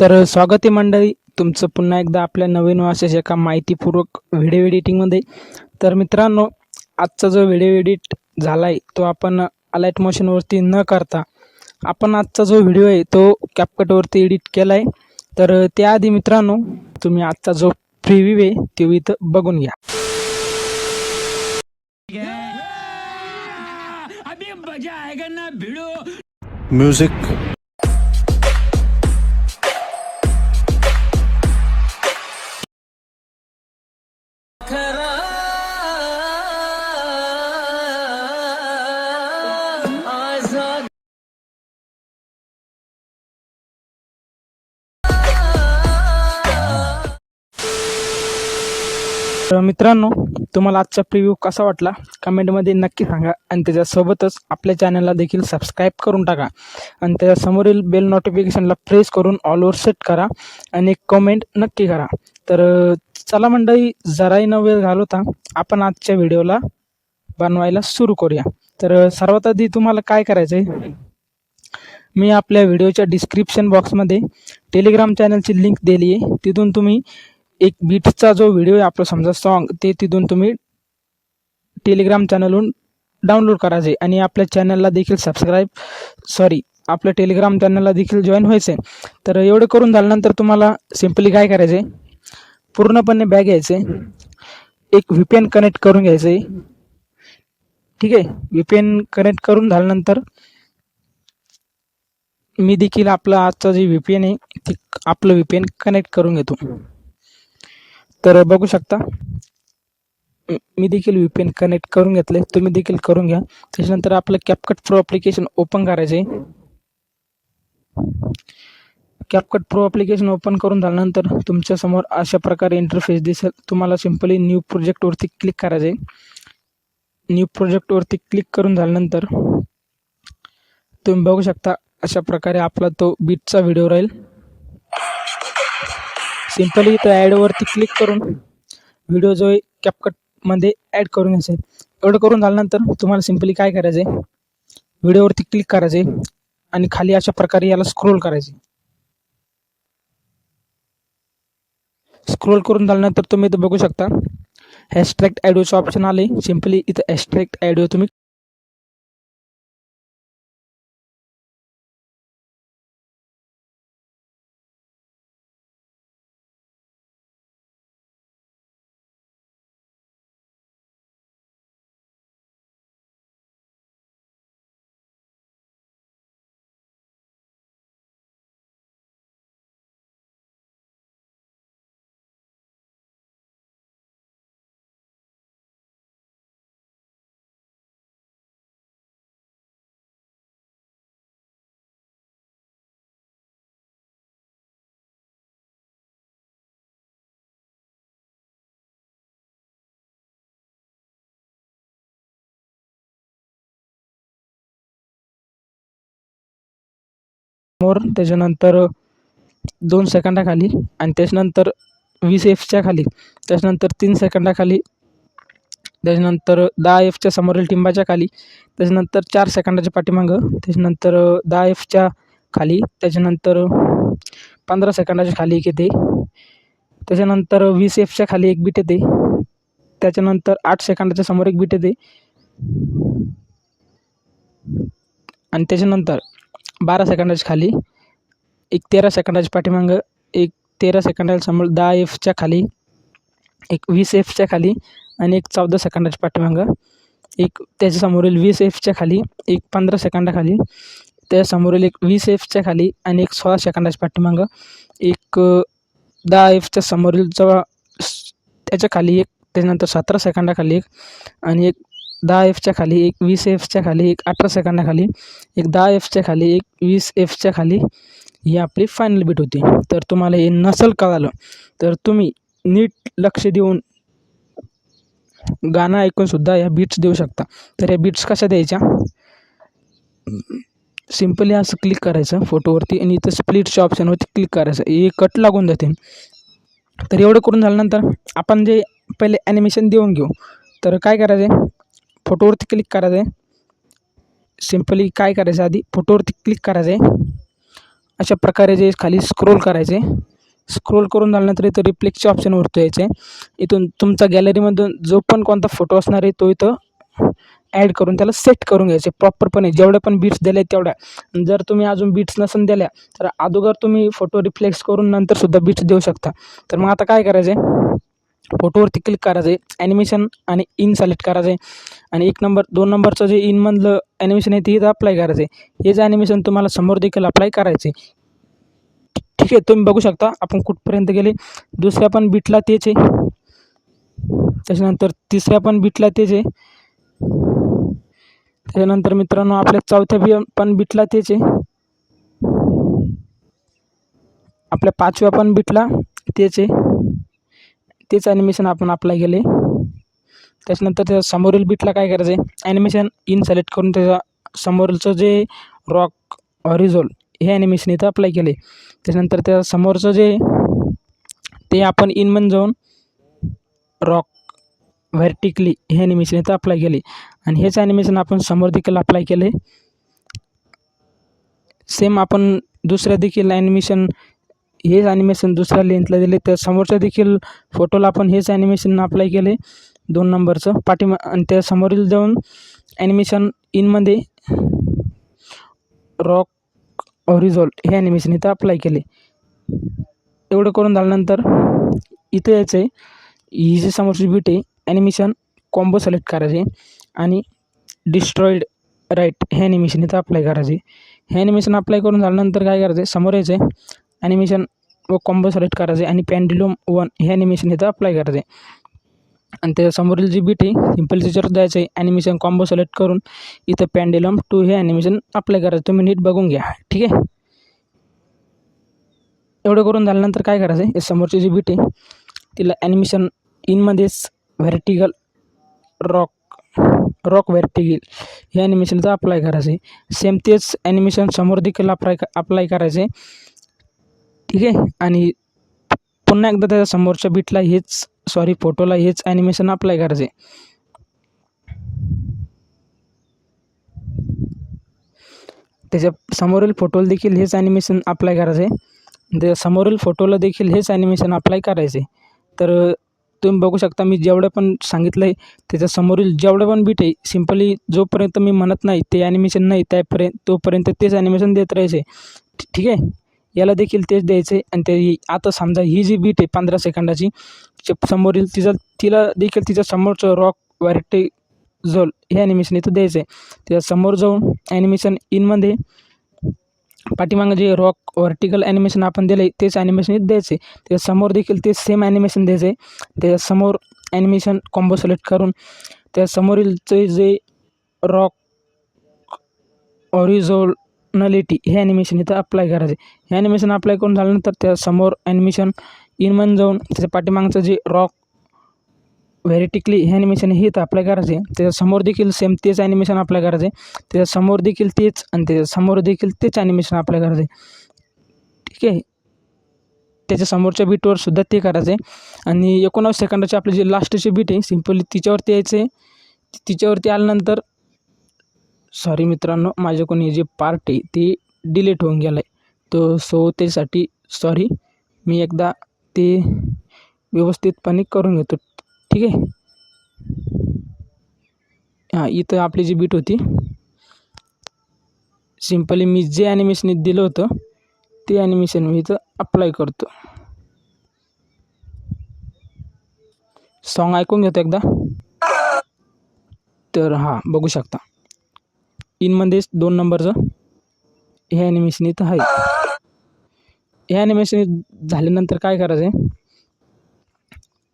तर स्वागत आहे मंडळी तुमचं पुन्हा एकदा आपल्या नवीन अशाच एका माहितीपूर्वक व्हिडिओ एडिटिंगमध्ये. तर मित्रांनो, आजचा जो व्हिडिओ एडिट झाला आहे तो आपण अलाइट मोशनवरती न करता आपण आजचा जो व्हिडिओ आहे तो कॅपकटवरती एडिट केला आहे. तर त्याआधी मित्रांनो, तुम्ही आजचा जो प्रिव्ह्यू आहे तो इथं बघून घ्या. अभी मजा आएगा ना भिड़ो. म्यूजिक तर मित्रांनो, तुम्हाला आजचा प्रिव्ह्यू कसा वाटला कमेंटमध्ये नक्की सांगा आणि त्याच्यासोबतच आपल्या चॅनलला देखील सबस्क्राईब करून टाका आणि त्याच्यासमोरील बेल नोटिफिकेशनला प्रेस करून ऑलवर सेट करा आणि एक कमेंट नक्की करा. तर चला मंडळी, जराही न वेळ घालवता आपण आजच्या व्हिडिओला बनवायला सुरू करूया. तर सर्वात आधी तुम्हाला काय करायचं आहे, मी आपल्या व्हिडिओच्या डिस्क्रिप्शन बॉक्समध्ये टेलिग्राम चॅनलची लिंक दिली आहे. तिथून तुम्ही एक बीट्सचा जो व्हिडिओ आहे आपला समजा सॉन्ग, ते तिथून तुम्ही टेलिग्राम चॅनलहून डाउनलोड करायचे आणि आपल्या चॅनलला देखील आपल्या टेलिग्राम चॅनलला देखील जॉईन व्हायचं आहे. तर एवढं करून झाल्यानंतर तुम्हाला सिम्पली काय करायचं आहे, पूर्णपणे बॅग घ्यायचं आहे, एक VPN कनेक्ट करून घ्यायचं आहे. ठीक आहे, VPN कनेक्ट करून झाल्यानंतर मी देखील आपला आजचा जे VPN आहे ते आपलं VPN कनेक्ट करून घेतो. तर बघू शकता मी देखील VPN कनेक्ट करून घेतले, तुम्ही देखील करून घ्या. त्याच्यानंतर आपलं कॅपकट प्रो ॲप्लिकेशन ओपन करायचं आहे. कॅपकट प्रो ॲप्लिकेशन ओपन करून झाल्यानंतर तुमच्यासमोर अशा प्रकारे इंटरफेस दिसेल. तुम्हाला सिम्पली न्यू प्रोजेक्टवरती क्लिक करायचं आहे. न्यू प्रोजेक्टवरती क्लिक करून झाल्यानंतर तुम्ही बघू शकता अशा प्रकारे आपला तो बीटचा व्हिडिओ राहील. सिम्पली इथं ॲडवरती क्लिक करून व्हिडिओ जो आहे कॅपकटमध्ये ॲड करून घ्यायचा आहे. एवढं करून झाल्यानंतर तुम्हाला सिम्पली काय करायचं आहे, व्हिडिओवरती क्लिक करायचं आहे आणि खाली अशा प्रकारे याला स्क्रोल करायचे. स्क्रोल करून झाल्यानंतर तुम्ही इथं बघू शकता हॅशटॅग ॲडिओचं ऑप्शन आले. सिम्पली इथं हॅशटॅग ॲडिओ तुम्ही त्याच्यानंतर 2 सेकंदाखाली आणि त्याच्यानंतर 20 Fच्या खाली, त्याच्यानंतर 3 सेकंदाखाली, त्याच्यानंतर 10 Fच्या समोरील टिंबाच्या खाली, त्याच्यानंतर 4 सेकंदाच्या पाठीमागं, त्याच्यानंतर 10 Fच्या खाली, त्याच्यानंतर 15 सेकंदाच्या खाली एक येते, त्याच्यानंतर 20 Fच्या खाली एक बीट येते, त्याच्यानंतर 8 सेकंदाच्या समोर एक बीट येते आणि त्याच्यानंतर 12 सेकंदाच्या खाली एक 13 सेकंदाच्या पाठीमागं, एक 13 सेकंदाच्या समोर 10 Fच्या खाली, एक 20 Fच्या खाली आणि एक 14 सेकंदाच्या पाठीमागं, एक त्याच्यासमोरील 20 Fच्या खाली, एक 15 सेकंदाखाली, त्याच्यासमोरील एक 20 Fच्या खाली आणि एक 16 सेकंदाच्या पाठीमागं, एक 10 Fच्या समोरील त्याच्या खाली एक, त्याच्यानंतर 17 सेकंदाखाली एक आणि एक 10 Fच्या खाली, एक 20 Fच्या खाली, एक 18 सेकंदाखाली, एक 10 Fच्या खाली, एक 20 Fच्या खाली, ही आपली फायनल बीट होती. तर तुम्हाला हे नसेल कळालं तर तुम्ही नीट लक्ष देऊन गाणं ऐकूनसुद्धा या बीट्स देऊ शकता. तर या बीट्स कशा द्यायच्या, सिम्पली असं क्लिक करायचं फोटोवरती आणि इथं स्प्लिटच्या ऑप्शनवरती क्लिक करायचं, हे कट लागून जाते. तर एवढं करून झाल्यानंतर आपण जे पहिले ॲनिमेशन देऊन घेऊ. तर काय करायचं आहे, फोटोवरती क्लिक करायचं आहे. सिम्पली काय करायचं, आधी फोटोवरती क्लिक करायचं आहे अशा प्रकारे जे खाली स्क्रोल करायचे. स्क्रोल करून झाल्यानंतर इथं रिफ्लेक्सचे ऑप्शनवरती यायचे. इथून तुमचा गॅलरीमधून जो पण कोणता फोटो असणार आहे तो इथं ॲड करून त्याला सेट करून घ्यायचे प्रॉपरपणे. जेवढे पण बीट्स दिले तेवढ्या. जर तुम्ही अजून बीट्स नसेल दिल्या तर अगोदर तुम्ही फोटो रिफ्लेक्स करून नंतरसुद्धा बीट्स देऊ शकता. तर मग आता काय करायचं आहे, फोटोवरती क्लिक करायचं आहे, ॲनिमेशन आणि इन सिलेक्ट करायचं आहे आणि 1 नंबर 2 नंबरचं जे इनमधलं ॲनिमेशन आहे ते इथं अप्लाय करायचं आहे. हेच ॲनिमेशन तुम्हाला समोर देखील अप्लाय करायचं आहे. ठीक आहे, तुम्ही बघू शकता आपण कुठपर्यंत गेले. दुसऱ्या पण बीटला तेच आहे. त्याच्यानंतर तिसऱ्या पण बीटला तेच आहे. त्याच्यानंतर मित्रांनो आपल्या चौथ्या पण बीटला तेच आहे. आपल्या 5व्या पण बीटला तेच आहे. तेच ॲनिमेशन आपण अप्लाय केले. त्याच्यानंतर त्या समोरील बीटला काय करायचं आहे, ॲनिमेशन इन सिलेक्ट करून त्याच्या समोरचं जे रॉक हॉरिझॉन हे ॲनिमेशन इथं अप्लाय केले. त्याच्यानंतर त्या समोरचं जे ते आपण इनमध्ये जाऊन रॉक व्हर्टिकली हे ॲनिमेशन इथं अप्लाय केले आणि हेच ॲनिमेशन आपण समोर देखील अप्लाय केले. सेम आपण दुसऱ्या देखील हेच ॲनिमेशन दुसऱ्या लेन्थला दिले. तर समोरच्या देखील फोटोला आपण हेच ॲनिमेशन अप्लाय केले 2 नंबरचं आणि त्या समोरील जाऊन ॲनिमेशन इनमध्ये रॉक हॉरिझॉन हे ॲनिमेशन इथं अप्लाय केले. एवढं करून झाल्यानंतर इथं यायचं आहे, ही जी समोरची बीट आहे ॲनिमेशन कॉम्बो सिलेक्ट करायचे आणि डिस्ट्रॉईड राईट हे ॲनिमेशन इथं अप्लाय करायचे. हे ॲनिमेशन अप्लाय करून झाल्यानंतर काय करायचं आहे, समोर यायचं आहे, ॲनिमेशन व कॉम्बो सिलेक्ट करायचे आणि पेंडुलम 1 हे ॲनिमेशन इथं अप्लाय करायचे आणि त्या समोरील जी बीट आहे सिम्पल त्याच्यावर द्यायचं आहे. ॲनिमेशन कॉम्बो सिलेक्ट करून इथं पेंडुलम 2 हे ॲनिमेशन अप्लाय करायचं. तुम्ही नीट बघून घ्या. ठीक आहे, एवढं करून झाल्यानंतर काय करायचं आहे, समोरची जी बीट आहे तिला ॲनिमेशन इनमध्येच व्हर्टिकल रॉक व्हर्टिकल हे ॲनिमेशन इथं अप्लाय करायचं आहे. सेम तेच ॲनिमेशन समोर देखील अप्लाय करायचं आहे. ठीक आहे, आणि पुन्हा एकदा त्याच्या समोरच्या बीटला फोटोला हेच ॲनिमेशन अप्लाय करायचे. त्याच्या समोरील फोटोला देखील हेच ॲनिमेशन अप्लाय करायचे. त्या समोरील फोटोला देखील हेच ॲनिमेशन अप्लाय करायचे. तर तुम्ही बघू शकता मी जेवढं पण सांगितलं आहे त्याच्या समोरील जेवढं पण बीट आहे सिम्पली जोपर्यंत मी म्हणत नाही ते ॲनिमेशन नाही तोपर्यंत तेच ॲनिमेशन देत राहायचे. ठीक आहे, याला देखील तेच द्यायचे आणि ते आता समजा ही जी बीट आहे 15 सेकंदाची समोरील तिला देखील तिच्या समोरचं रॉक व्हर्टिकल हे ॲनिमेशन इथं द्यायचं आहे. त्याच्या समोर जाऊन ॲनिमेशन इनमध्ये पाठीमागं जे रॉक व्हर्टिकल ॲनिमेशन आपण दिलं आहे तेच ॲनिमेशन इथं द्यायचे. त्याच्या समोर देखील तेच सेम ॲनिमेशन द्यायचं आहे. त्याच्यासमोर ॲनिमेशन कॉम्बो सिलेक्ट करून त्या समोरीलचे जे रॉक हॉरिझॉनॅलिटी हे ॲनिमेशन इथं अप्लाय करायचे. हे ॲनिमेशन अप्लाय करून झाल्यानंतर त्या समोर ॲनिमेशन इनमध्ये जाऊन त्याच्या पाठीमागचं जे रॉक व्हर्टिकली हे ॲनिमेशन हे इथं अप्लाय करायचे. त्याच्यासमोर देखील सेम तेच ॲनिमेशन अप्लाय करायचे. त्याच्यासमोर देखील तेच आणि त्याच्यासमोर देखील तेच ॲनिमेशन अप्लाय करायचे. ठीक आहे, त्याच्या समोरच्या बीटवर सुद्धा ते करायचे आणि 19 सेकंदाची आपली जी लास्टची बीट आहे सिम्पली तिच्यावरती यायचे. तिच्यावरती आल्यानंतर सॉरी मित्रांनो, माझ्याकडून हे जे पार्ट आहे ते डिलीट होऊन गेला आहे सो त्यासाठी सॉरी. मी एकदा ते व्यवस्थितपणे करून घेतो. ठीक आहे, हां, इथं आपली जी बीट होती सिम्पली मी जे ॲनिमेशन दिलं होतं ते ॲनिमेशन मी इथं अप्लाय करतो. सॉन्ग ऐकून घेतो एकदा. तर हां, बघू शकता इनमध्येच 2 नंबरचं हे ॲनिमेशन इथं आहे. हे ॲनिमेशन झाल्यानंतर काय करायचं आहे,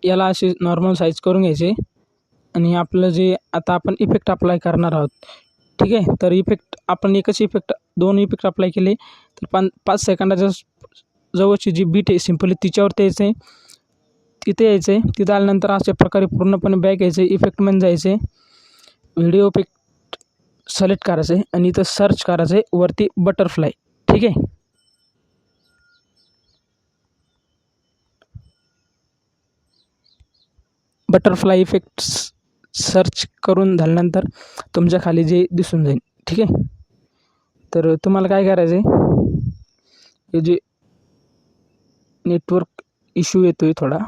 याला अशी नॉर्मल साईज करून घ्यायचे आणि आपलं जे आता आपण इफेक्ट अप्लाय करणार आहोत. ठीक आहे, तर आपण एकच इफेक्ट 2 इफेक्ट अप्लाय केले तर 5 सेकंदाच्या जवळची जी बीट आहे सिम्पली तिच्यावरती यायचं आहे. तिथे यायचं आहे. तिथं आल्यानंतर अशा प्रकारे पूर्णपणे बॅक यायचं आहे. इफेक्टमध्ये जायचं आहे. व्हिडिओ इफेक्ट सिलेक्ट करायचं आहे आणि इथं सर्च करायचं आहे वरती बटरफ्लाय. ठीक आहे, बटरफ्लाय इफेक्ट सर्च करून झाल्यानंतर तुमच्या खाली जे दिसून जाईल. ठीक आहे, तर तुम्हाला काय करायचं आहे, हे जे नेटवर्क इश्यू येतोय थोडा,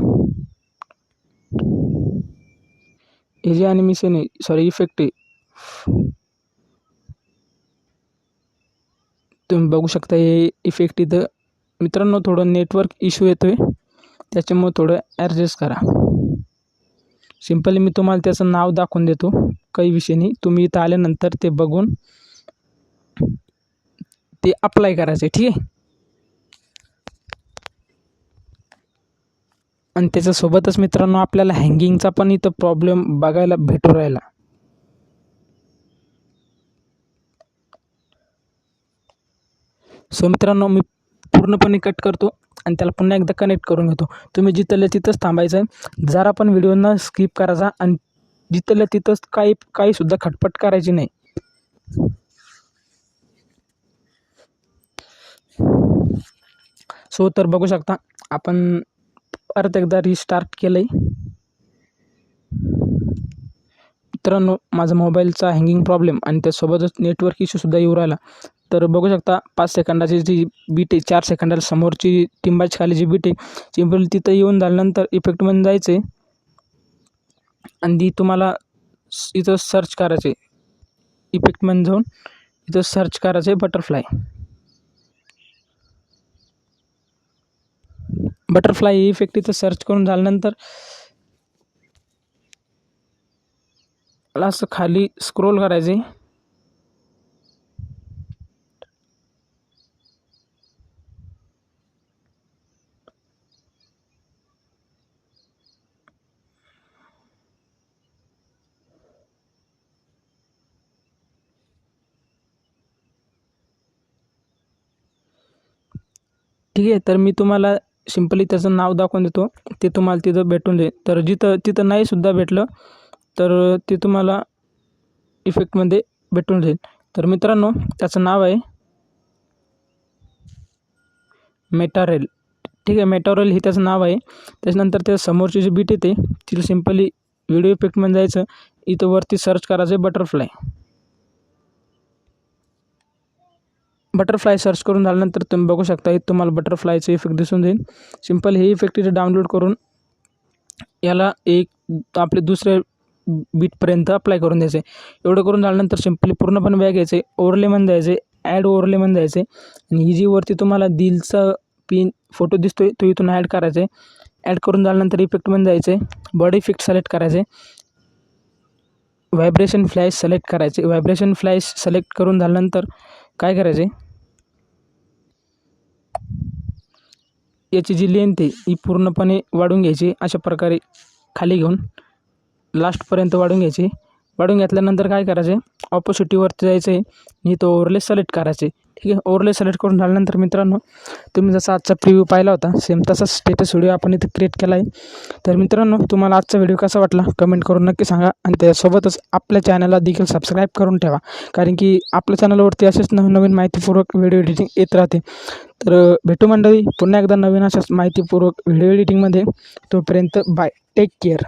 हे जे ॲनिमेशन आहे सॉरी इफेक्ट आहे, तुम्ही बघू शकता हे इफेक्ट इथं मित्रांनो थोडं नेटवर्क इश्यू येतोय, त्याच्यामुळे थोडं ॲडजस्ट करा. सिम्पली मी तुम्हाला त्याचं नाव दाखवून देतो, काही विषय नाही. तुम्ही इथं आल्यानंतर ते बघून ते अप्लाय करायचं आहे, ठीक आहे. आणि त्याच्यासोबतच मित्रांनो आपल्याला हँगिंगचा पण इथं प्रॉब्लेम बघायला भेटू राहिला. सो मित्रांनो मी पूर्णपणे कट करतो आणि त्याला पुन्हा एकदा कनेक्ट करून घेतो. तुम्ही जिथल्या तिथंच थांबायचं आहे, जरा पण व्हिडिओ न स्किप करायचा आणि जिथल्या तिथंच काहीसुद्धा खटपट करायची नाही. सो तर बघू शकता आपण परत एकदा रिस्टार्ट केलं आहे. मित्रांनो माझा मोबाईलचा हँगिंग प्रॉब्लेम आणि त्यासोबतच नेटवर्क इश्यूसुद्धा येऊ राहिला. तर बघू शकता 5 सेकंदाची जी बीट आहे, 4 सेकंदाला समोरची टिंबाची खाली जी बीट आहे सिम्पल तिथं येऊन झाल्यानंतर इफेक्टमध्ये जायचं आहे आणि तुम्हाला इथं सर्च करायचं आहे. इफेक्टमध्ये जाऊन इथं सर्च करायचं आहे बटरफ्लाय इफेक्ट इथं सर्च करून झाल्यानंतर मला असं खाली स्क्रोल करायचं आहे. ठीक आहे, तर मी तुम्हाला सिम्पली त्याचं नाव दाखवून देतो, ते तुम्हाला तिथं भेटून जाईल. तर तिथं नाहीसुद्धा भेटलं तर ते तुम्हाला इफेक्टमध्ये भेटून जाईल. तर मित्रांनो त्याचं नाव आहे मेटारेल, ठीक आहे. मेटारेल हे त्याचं नाव आहे. त्याच्यानंतर त्या समोरची जी बीट येते तिला सिम्पली व्हिडिओ इफेक्टमध्ये जायचं, इथं वरती सर्च करायचं आहे बटरफ्लाय सर्च करून झाल्यानंतर तुम्ही बघू शकता इथं तुम्हाला बटरफ्लायचं इफेक्ट दिसून जाईल. सिम्पल हे इफेक्ट इथे डाउनलोड करून याला आपले दुसऱ्या बीटपर्यंत अप्लाय करून द्यायचं आहे. एवढं करून झाल्यानंतर सिम्पली पूर्णपणे बॅग घ्यायचं आहे, ओव्हरलेमध्ये जायचं आहे, ॲड ओव्हरलेमध्ये जायचं आहे आणि ही जी वरती तुम्हाला दिलचा फोटो दिसतोय तो इथून ॲड करायचा आहे. ॲड करून झाल्यानंतर इफेक्टमध्ये जायचं आहे, बॉडी इफेक्ट सिलेक्ट करायचं आहे, व्हायब्रेशन फ्लॅश सिलेक्ट करायचे. व्हायब्रेशन फ्लॅश सिलेक्ट करून झाल्यानंतर काय करायचं आहे, याची जी लेंथ आहे ही पूर्णपणे वाढवून घ्यायची. अशा प्रकारे खाली घेऊन लास्टपर्यंत वाढवून घ्यायची. वाढवून घेतल्यानंतर काय करायचं आहे, ऑपोसिटीवरती जायचं आहे आणि तो ओव्हरले सिलेक्ट करायचे, ठीक आहे. ओव्हरले सिलेक्ट करून झाल्यानंतर मित्रांनो तुम्ही जसा आजचा प्रिव्ह्यू पाहिला होता सेम तसाच स्टेटस व्हिडिओ आपण इथे क्रिएट केला आहे. तर मित्रांनो तुम्हाला आजचा व्हिडिओ कसा वाटला कमेंट करून नक्की सांगा आणि त्यासोबतच आपल्या चॅनलला देखील सबस्क्राईब करून ठेवा, कारण की आपल्या चॅनलवरती असेच नवीन माहितीपूर्वक व्हिडिओ एडिटिंग येत राहते. तर भेटू मंडळी पुन्हा एकदा नवीन अशाच माहितीपूर्वक व्हिडिओ एडिटिंगमध्ये. तोपर्यंत बाय, टेक केअर.